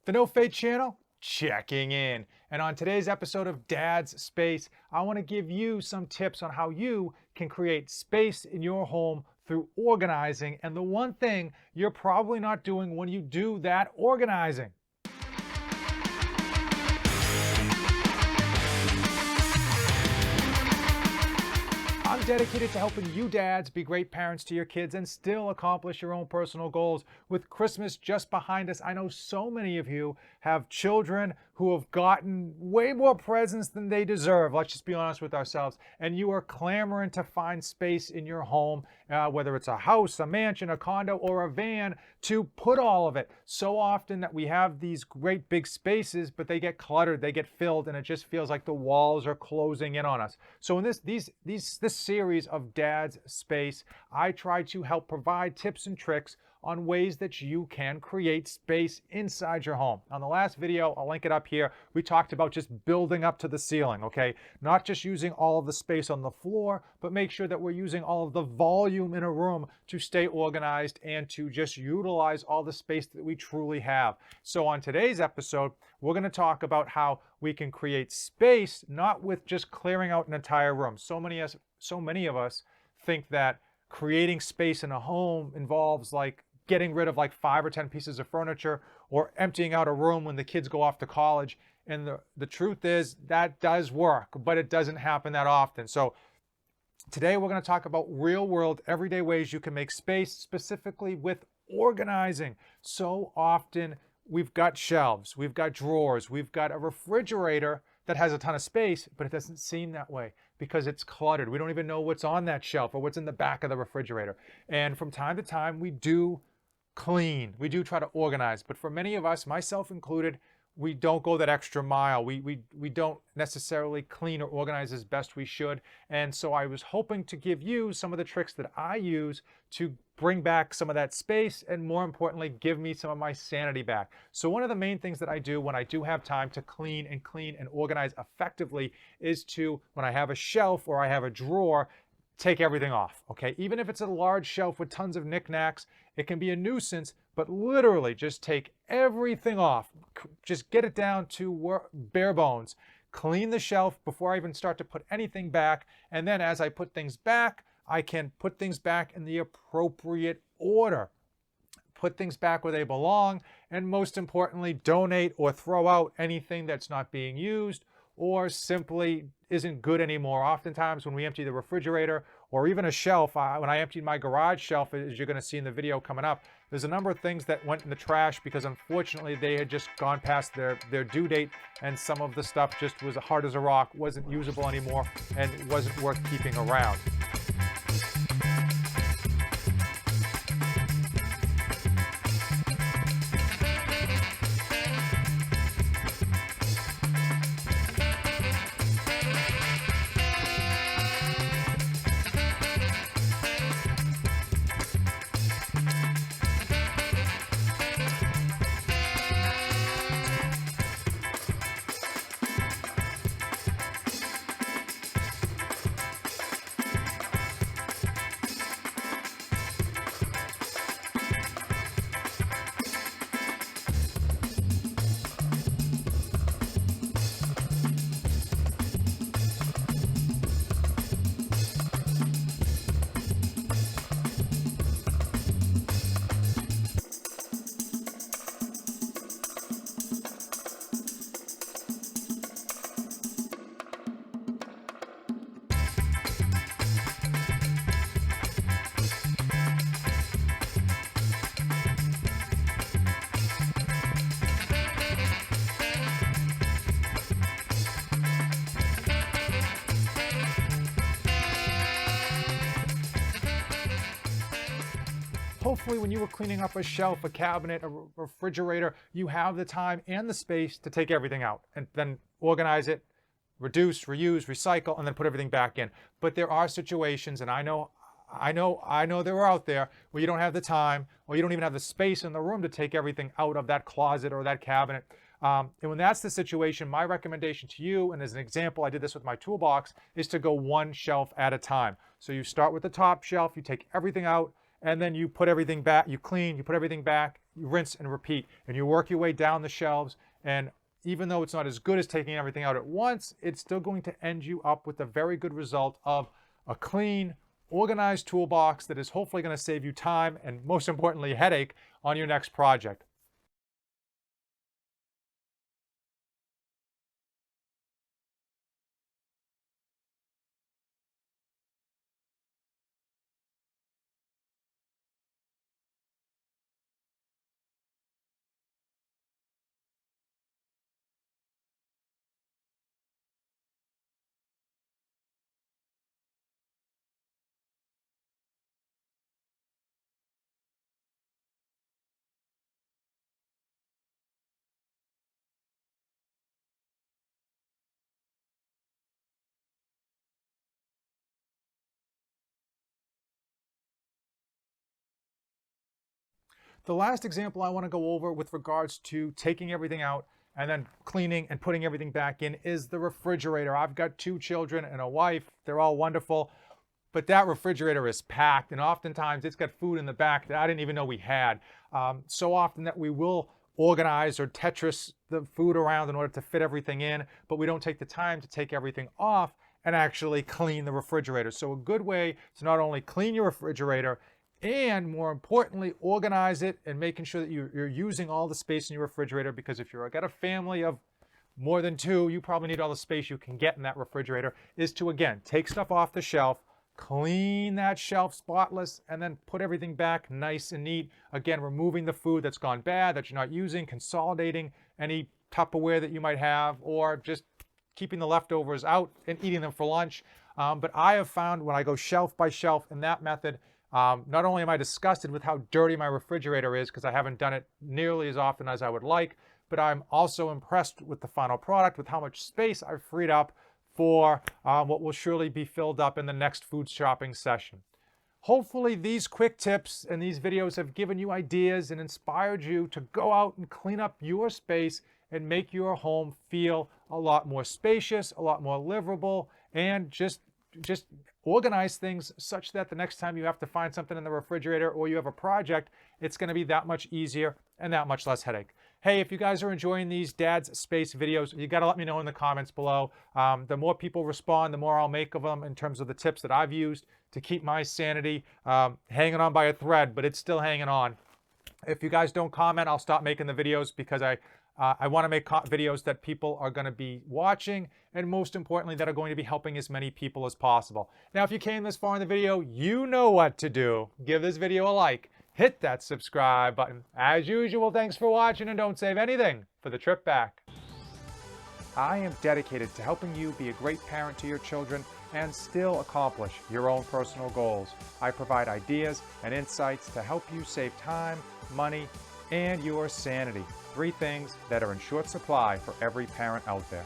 The No Fate channel, checking in. And on today's episode of Dad's Space, I want to give you some tips on how you can create space in your home through organizing and the one thing you're probably not doing when you do that organizing. I'm dedicated to helping you dads be great parents to your kids and still accomplish your own personal goals. With Christmas just behind us, I know so many of you have children who have gotten way more presents than they deserve. Let's just be honest with ourselves. And you are clamoring to find space in your home, whether it's a house, a mansion, a condo, or a van, to put all of it. So often that we have these great big spaces, but they get cluttered, they get filled, and it just feels like the walls are closing in on us. So in this series of Dad's Space, I try to help provide tips and tricks on ways that you can create space inside your home. On the last video, I'll link it up here, we talked about just building up to the ceiling, okay? Not just using all of the space on the floor, but make sure that we're using all of the volume in a room to stay organized and to just utilize all the space that we truly have. So on today's episode, we're going to talk about how we can create space, not with just clearing out an entire room. So many of us think that creating space in a home involves like getting rid of like 5 or 10 pieces of furniture or emptying out a room when the kids go off to college. And the truth is that does work, but it doesn't happen that often. So today we're going to talk about real world, everyday ways you can make space, specifically with organizing. So often we've got shelves, we've got drawers, we've got a refrigerator that has a ton of space, but it doesn't seem that way because it's cluttered. We don't even know what's on that shelf or what's in the back of the refrigerator. And from time to time, we do clean. We do try to organize. But for many of us, myself included, we don't go that extra mile. We don't necessarily clean or organize as best we should. And so I was hoping to give you some of the tricks that I use to bring back some of that space and, more importantly, give me some of my sanity back. So one of the main things that I do when I do have time to clean and organize effectively is to, when I have a shelf or I have a drawer, take everything off, okay? Even if it's a large shelf with tons of knickknacks, it can be a nuisance, but literally just take everything off. Just get it down to bare bones. Clean the shelf before I even start to put anything back. And then as I put things back, I can put things back in the appropriate order. Put things back where they belong. And most importantly, donate or throw out anything that's not being used or simply isn't good anymore. Oftentimes when we empty the refrigerator or even a shelf, when I emptied my garage shelf, as you're going to see in the video coming up, there's a number of things that went in the trash because unfortunately they had just gone past their due date, and some of the stuff just was hard as a rock, wasn't usable anymore, and wasn't worth keeping around. Hopefully when you were cleaning up a shelf, a cabinet, a refrigerator, you have the time and the space to take everything out and then organize it, reduce, reuse, recycle, and then put everything back in. But there are situations, and I know they're out there, where you don't have the time or you don't even have the space in the room to take everything out of that closet or that cabinet. And when that's the situation, my recommendation to you, and as an example, I did this with my toolbox, is to go one shelf at a time. So you start with the top shelf, you take everything out, and then you put everything back, you clean, you put everything back, you rinse and repeat, and you work your way down the shelves. And even though it's not as good as taking everything out at once, it's still going to end you up with a very good result of a clean, organized toolbox that is hopefully going to save you time and, most importantly, headache on your next project. The last example I want to go over with regards to taking everything out and then cleaning and putting everything back in is the refrigerator. I've got 2 children and a wife. They're all wonderful, but that refrigerator is packed, and oftentimes it's got food in the back that I didn't even know we had. So often that we will organize or Tetris the food around in order to fit everything in, but we don't take the time to take everything off and actually clean the refrigerator. So a good way to not only clean your refrigerator and, more importantly, organize it and making sure that you're using all the space in your refrigerator, because if you've got a family of more than 2, you probably need all the space you can get in that refrigerator, is to, again, take stuff off the shelf, clean that shelf spotless, and then put everything back nice and neat. Again, removing the food that's gone bad, that you're not using, consolidating any Tupperware that you might have, or just keeping the leftovers out and eating them for lunch. But I have found when I go shelf by shelf in that method, not only am I disgusted with how dirty my refrigerator is, because I haven't done it nearly as often as I would like, but I'm also impressed with the final product, with how much space I've freed up for what will surely be filled up in the next food shopping session. Hopefully these quick tips and these videos have given you ideas and inspired you to go out and clean up your space and make your home feel a lot more spacious, a lot more livable, and just organize things such that the next time you have to find something in the refrigerator or you have a project, it's going to be that much easier and that much less headache. Hey, if you guys are enjoying these Dad's Space videos, you got to let me know in the comments below. The more people respond, the more I'll make of them in terms of the tips that I've used to keep my sanity hanging on by a thread, but it's still hanging on. If you guys don't comment, I'll stop making the videos, because I want to make videos that people are going to be watching, and most importantly, that are going to be helping as many people as possible. Now, if you came this far in the video, you know what to do. Give this video a like. Hit that subscribe button. As usual, thanks for watching, and don't save anything for the trip back. I am dedicated to helping you be a great parent to your children and still accomplish your own personal goals. I provide ideas and insights to help you save time, money, and your sanity. 3 things that are in short supply for every parent out there.